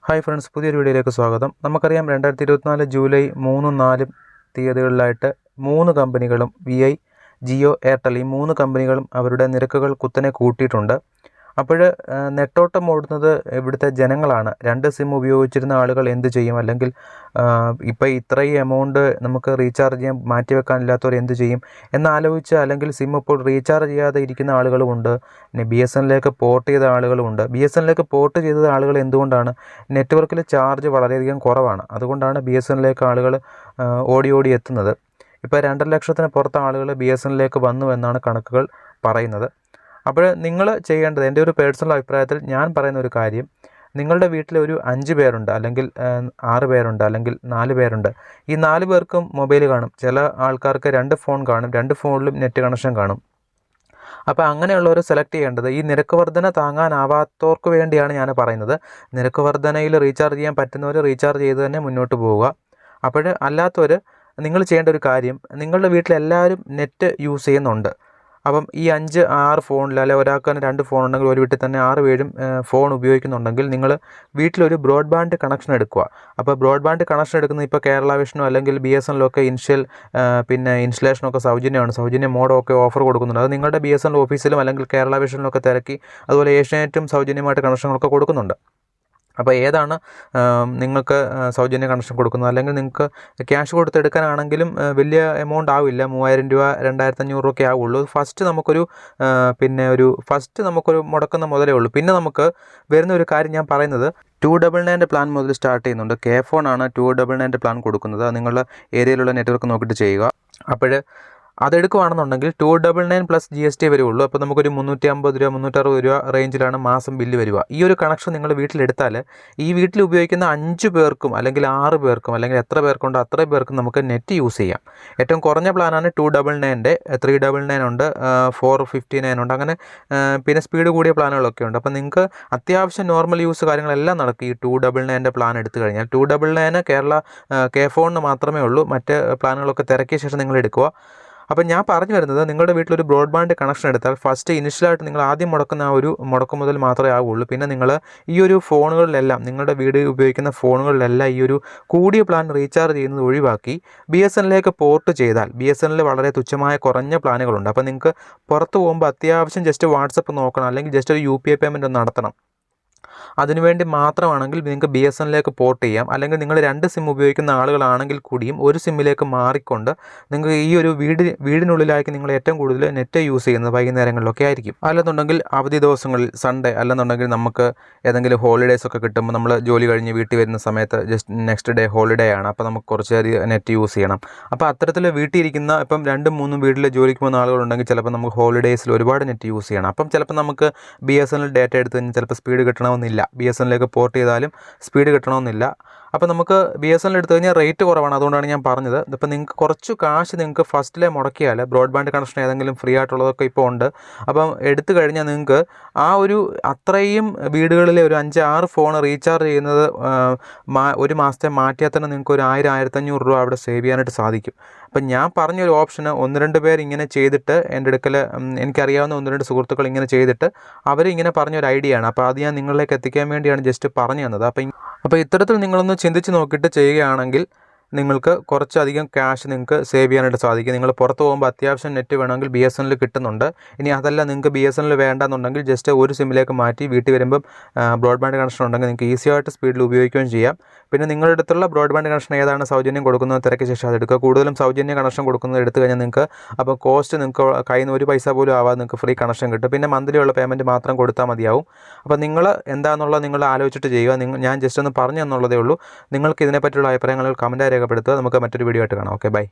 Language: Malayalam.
ഹായ് ഫ്രണ്ട്സ്, പുതിയൊരു വീഡിയോയിലേക്ക് സ്വാഗതം. നമുക്കറിയാം 2024 ജൂലൈ 3, 4 തീയതികളിലായിട്ട് 3 കമ്പനികളും VI, ജിയോ, എയർടെൽ ഈ 3 കമ്പനികളും അവരുടെ നിരക്കുകൾ കുത്തനെ കൂട്ടിയിട്ടുണ്ട്. അപ്പോൾ നെട്ടോട്ടം ഓടുന്നത് ഇവിടുത്തെ ജനങ്ങളാണ്. 2 സിം ഉപയോഗിച്ചിരുന്ന ആളുകൾ എന്ത് ചെയ്യും? അല്ലെങ്കിൽ ഇപ്പോൾ ഇത്രയും എമൗണ്ട് നമുക്ക് റീചാർജ് ചെയ്യാൻ മാറ്റിവെക്കാനില്ലാത്തവർ എന്ത് ചെയ്യും എന്നാലോചിച്ച്, അല്ലെങ്കിൽ സിം ഇപ്പോൾ റീചാർജ് ചെയ്യാതെ ഇരിക്കുന്ന ആളുകളുമുണ്ട്. പിന്നെ BSNL പോർട്ട് ചെയ്ത ആളുകളുമുണ്ട്. BSNL പോർട്ട് ചെയ്ത ആളുകൾ എന്തുകൊണ്ടാണ്? നെറ്റ്വർക്കിൽ ചാർജ് വളരെയധികം കുറവാണ്. അതുകൊണ്ടാണ് BSNL ആളുകൾ ഓടി എത്തുന്നത്. ഇപ്പോൾ 2.5 ലക്ഷത്തിന് പുറത്ത് ആളുകൾ BSNL വന്നു എന്നാണ് കണക്കുകൾ പറയുന്നത്. അപ്പോൾ നിങ്ങൾ ചെയ്യേണ്ടത്, എൻ്റെ ഒരു പേഴ്സണൽ അഭിപ്രായത്തിൽ ഞാൻ പറയുന്ന ഒരു കാര്യം, നിങ്ങളുടെ വീട്ടിൽ ഒരു 5 പേരുണ്ട്, അല്ലെങ്കിൽ 6 പേരുണ്ട്, അല്ലെങ്കിൽ 4 പേരുണ്ട്. ഈ 4 പേർക്കും മൊബൈൽ കാണും. ചില ആൾക്കാർക്ക് 2 ഫോൺ കാണും, 2 ഫോണിലും നെറ്റ് കണക്ഷൻ കാണും. അപ്പോൾ അങ്ങനെയുള്ളവർ സെലക്ട് ചെയ്യേണ്ടത്, ഈ നിരക്ക് വർധന താങ്ങാനാവാത്തവർക്ക് വേണ്ടിയാണ് ഞാൻ പറയുന്നത്. നിരക്ക് വർധനയിൽ റീചാർജ് ചെയ്യാൻ പറ്റുന്നവർ റീചാർജ് ചെയ്ത് തന്നെ മുന്നോട്ട് പോവുക. അപ്പോൾ അല്ലാത്തവർ, നിങ്ങൾ ചെയ്യേണ്ട ഒരു കാര്യം, നിങ്ങളുടെ വീട്ടിലെല്ലാവരും നെറ്റ് യൂസ് ചെയ്യുന്നുണ്ട്. അപ്പം ഈ 5-6 ഫോണിൽ, അല്ലെങ്കിൽ ഒരാൾക്ക് തന്നെ 2 ഫോൺ ഉണ്ടെങ്കിൽ ഒരു വീട്ടിൽ തന്നെ 6 പേരും ഫോൺ ഉപയോഗിക്കുന്നുണ്ടെങ്കിൽ നിങ്ങൾ വീട്ടിലൊരു ബ്രോഡ്ബാൻഡ് കണക്ഷൻ എടുക്കുക. അപ്പോൾ ബ്രോഡ്ബാൻഡ് കണക്ഷൻ എടുക്കുന്നത് ഇപ്പോൾ കേരള വിഷനോ അല്ലെങ്കിൽ BSNL പിന്നെ ഇൻസ്റ്റലേഷനൊക്കെ സൗജന്യ മോഡൊക്കെ ഓഫർ കൊടുക്കുന്നുണ്ട്. അത് നിങ്ങളുടെ BSNL ഓഫീസിലും അല്ലെങ്കിൽ കേരള വിഷനിലൊക്കെ തിരക്കി, അതുപോലെ ഏഷ്യാനെറ്റും സൗജന്യമായിട്ട് കണക്ഷനുകളൊക്കെ കൊടുക്കുന്നുണ്ട്. അപ്പോൾ ഏതാണ് നിങ്ങൾക്ക് സൗജന്യ കണക്ഷൻ കൊടുക്കുന്നത്? അല്ലെങ്കിൽ നിങ്ങൾക്ക് ക്യാഷ് കൊടുത്തെടുക്കാനാണെങ്കിലും വലിയ എമൗണ്ട് ആവില്ല, 3000 രൂപ 2500 രൂപയൊക്കെ ആവുള്ളൂ. ഫസ്റ്റ് നമുക്കൊരു മുടക്കുന്ന മുതലേ ഉള്ളൂ. പിന്നെ നമുക്ക് വരുന്ന ഒരു കാര്യം ഞാൻ പറയുന്നത്, 299 പ്ലാൻ മുതൽ സ്റ്റാർട്ട് ചെയ്യുന്നുണ്ട്. K-Phone ആണ് 299 പ്ലാൻ കൊടുക്കുന്നത്. അത് നിങ്ങളുടെ ഏരിയയിലുള്ള നെറ്റ്വർക്ക് നോക്കിയിട്ട് ചെയ്യുക. അപ്പോൾ അതെടുക്കുകയാണെന്നുണ്ടെങ്കിൽ 299 പ്ലസ് GST വരുള്ളൂ. അപ്പോൾ നമുക്കൊരു 350 രൂപ 360 രൂപ റേഞ്ചിലാണ് മാസം ബില്ല് വരിക. ഈ ഒരു കണക്ഷൻ നിങ്ങൾ വീട്ടിലെടുത്താൽ ഈ വീട്ടിൽ ഉപയോഗിക്കുന്ന 5 പേർക്കും അല്ലെങ്കിൽ 6 പേർക്കും അല്ലെങ്കിൽ എത്ര പേർക്കുണ്ടോ അത്രയും പേർക്കും നമുക്ക് നെറ്റ് യൂസ് ചെയ്യാം. ഏറ്റവും കുറഞ്ഞ പ്ലാനാണ് 299, 399 ഉണ്ട്, 459 ഉണ്ട്. അങ്ങനെ പിന്നെ സ്പീഡ് കൂടിയ പ്ലാനുകളൊക്കെ ഉണ്ട്. അപ്പോൾ നിങ്ങൾക്ക് അത്യാവശ്യം നോർമൽ യൂസ് കാര്യങ്ങളെല്ലാം നടക്കും ഈ 299 പ്ലാൻ എടുത്തു കഴിഞ്ഞാൽ. 299 കേരള K-Phone മാത്രമേ ഉള്ളൂ. മറ്റ് പ്ലാനുകളൊക്കെ തിരക്കിയ ശേഷം നിങ്ങൾ എടുക്കുക. അപ്പം ഞാൻ പറഞ്ഞു വരുന്നത്, നിങ്ങളുടെ വീട്ടിലൊരു ബ്രോഡ്ബാൻഡ് കണക്ഷൻ എടുത്താൽ ഫസ്റ്റ് ഇനിഷ്യലായിട്ട് നിങ്ങൾ ആദ്യം മുടക്കുന്ന ആ ഒരു മുടക്കുമുതൽ മാത്രമേ ആവുള്ളൂ. പിന്നെ നിങ്ങൾ ഈ ഒരു ഫോണുകളിലെല്ലാം, നിങ്ങളുടെ വീട് ഉപയോഗിക്കുന്ന ഫോണുകളിലെല്ലാം ഈ ഒരു കൂടിയ പ്ലാൻ റീചാർജ് ചെയ്യുന്നത് ഒഴിവാക്കി BSNL പോർട്ട് ചെയ്താൽ, BSNL വളരെ തുച്ഛമായ കുറഞ്ഞ പ്ലാനുകളുണ്ട്. അപ്പോൾ നിങ്ങൾക്ക് പുറത്ത് പോകുമ്പോൾ അത്യാവശ്യം ജസ്റ്റ് വാട്സപ്പ് നോക്കണം, അല്ലെങ്കിൽ ജസ്റ്റ് ഒരു UPI പേയ്മെൻറ്റ് ഒന്ന് നടത്തണം. അതിനുവേണ്ടി മാത്രമാണെങ്കിൽ നിങ്ങൾക്ക് BSNL പോർട്ട് ചെയ്യാം. അല്ലെങ്കിൽ നിങ്ങൾ 2 സിം ഉപയോഗിക്കുന്ന ആളുകളാണെങ്കിൽ കൂടിയും ഒരു സിമ്മിലേക്ക് മാറിക്കൊണ്ട് നിങ്ങൾക്ക് ഈ ഒരു വീടിനുള്ളിലായിരിക്കും നിങ്ങൾ ഏറ്റവും കൂടുതൽ നെറ്റ് യൂസ് ചെയ്യുന്നത് വൈകുന്നേരങ്ങളിലൊക്കെ ആയിരിക്കും. അല്ലെന്നുണ്ടെങ്കിൽ അവധി ദിവസങ്ങളിൽ, സൺഡേ അല്ലെന്നുണ്ടെങ്കിൽ നമുക്ക് ഏതെങ്കിലും ഹോളിഡേയ്സ് ഒക്കെ കിട്ടുമ്പോൾ, നമ്മൾ ജോലി കഴിഞ്ഞ് വീട്ടിൽ വരുന്ന സമയത്ത് ജസ്റ്റ് നെക്സ്റ്റ് ഡേ ഹോളിഡേ ആണ്, അപ്പോൾ നമുക്ക് കുറച്ചധികം നെറ്റ് യൂസ് ചെയ്യണം. അപ്പോൾ അത്തരത്തിൽ വീട്ടിലിരിക്കുന്ന ഇപ്പം 2-3 വീട്ടിൽ ജോലിക്ക് പോകുന്ന ആളുകളുണ്ടെങ്കിൽ ചിലപ്പോൾ നമുക്ക് ഹോളിഡേയ്സിൽ ഒരുപാട് നെറ്റ് യൂസ് ചെയ്യണം. അപ്പം ചിലപ്പോൾ നമുക്ക് BSNL ഡേറ്റ എടുത്ത് കഴിഞ്ഞാൽ ചിലപ്പോൾ സ്പീഡ് കിട്ടണമെന്നില്ല. BSNL പോർട്ട് ചെയ്താലും സ്പീഡ് കിട്ടണമെന്നില്ല. അപ്പോൾ നമുക്ക് BSNL എടുത്തു കഴിഞ്ഞാൽ റേറ്റ് കുറവാണ്. അതുകൊണ്ടാണ് ഞാൻ പറഞ്ഞത്. ഇപ്പോൾ നിങ്ങൾക്ക് കുറച്ച് കാശ് നിങ്ങൾക്ക് ഫസ്റ്റിലെ മുടക്കിയാൽ, ബ്രോഡ്ബാൻഡ് കണക്ഷൻ ഏതെങ്കിലും ഫ്രീ ആയിട്ടുള്ളതൊക്കെ ഇപ്പോൾ ഉണ്ട്. അപ്പം എടുത്തു കഴിഞ്ഞാൽ നിങ്ങൾക്ക് ആ ഒരു അത്രയും വീടുകളിലെ ഒരു 5-6 ഫോൺ റീചാർജ് ചെയ്യുന്നത് ഒരു മാസത്തെ മാറ്റിയാൽ തന്നെ നിങ്ങൾക്ക് ഒരു 1000-1500 രൂപ അവിടെ സേവ് ചെയ്യാനായിട്ട് സാധിക്കും. അപ്പം ഞാൻ പറഞ്ഞൊരു ഓപ്ഷന് 1-2 പേർ ഇങ്ങനെ ചെയ്തിട്ട്, എൻ്റെ അടുക്കൽ എനിക്കറിയാവുന്ന 1-2 സുഹൃത്തുക്കൾ ഇങ്ങനെ ചെയ്തിട്ട് അവരിങ്ങനെ പറഞ്ഞൊരു ഐഡിയ ആണ്. അപ്പോൾ അത് ഞാൻ നിങ്ങളിലേക്ക് എത്തിക്കാൻ വേണ്ടിയാണ് ജസ്റ്റ് പറഞ്ഞു തന്നത്. അപ്പോൾ ഇത്തരത്തിൽ നിങ്ങളൊന്ന് ചിന്തിച്ച് നോക്കിയിട്ട് ചെയ്യുകയാണെങ്കിൽ നിങ്ങൾക്ക് കുറച്ചധികം ക്യാഷ് നിങ്ങൾക്ക് സേവ് ചെയ്യാനായിട്ട് സാധിക്കും. നിങ്ങൾ പുറത്ത് പോകുമ്പോൾ അത്യാവശ്യം നെറ്റ് വേണമെങ്കിൽ BSNL കിട്ടുന്നുണ്ട്. ഇനി അതല്ല, നിങ്ങൾക്ക് BSNL വേണ്ടെന്നുണ്ടെങ്കിൽ ജസ്റ്റ് ഒരു സിമ്മിലേക്ക് മാറ്റി വീട്ടിൽ വരുമ്പം ബ്രോഡ്ബാൻഡ് കണക്ഷൻ ഉണ്ടെങ്കിൽ നിങ്ങൾക്ക് ഈസി ആയിട്ട് സ്പീഡിൽ ഉപയോഗിക്കുകയും ചെയ്യാം. പിന്നെ നിങ്ങളുടെ അടുത്തുള്ള ബ്രോഡ്ബാൻഡ് കണക്ഷൻ ഏതാണ് സൗജന്യം കൊടുക്കുന്നത് തിരക്കിയ ശേഷം അതെടുക്കുക. കൂടുതലും സൗജന്യ കണക്ഷൻ കൊടുക്കുന്നത് എടുത്തു കഴിഞ്ഞാൽ നിങ്ങൾക്ക് അപ്പോൾ കോസ്റ്റ് നിങ്ങൾക്ക് കയ്യിൽ നിന്ന് 1 പൈസ പോലും ആവാതെ നിങ്ങൾക്ക് ഫ്രീ കണക്ഷൻ കിട്ടും. പിന്നെ മന്ത്ലി ഉള്ള പേയ്മെൻറ്റ് മാത്രം കൊടുത്താൽ മതിയാവും. അപ്പോൾ നിങ്ങൾ എന്താണെന്നുള്ളത് നിങ്ങൾ ആലോചിച്ചിട്ട് ചെയ്യുക. ഞാൻ ജസ്റ്റ് ഒന്ന് പറഞ്ഞു എന്നുള്ളതേ ഉള്ളൂ. നിങ്ങൾക്ക് ഇതിനെപ്പറ്റിയുള്ള അഭിപ്രായങ്ങൾ കമൻറ്റായി രേഖപ്പെടുത്തുക. നമുക്ക് മറ്റൊരു വീഡിയോ ആയിട്ട് കാണാം. Okay, by.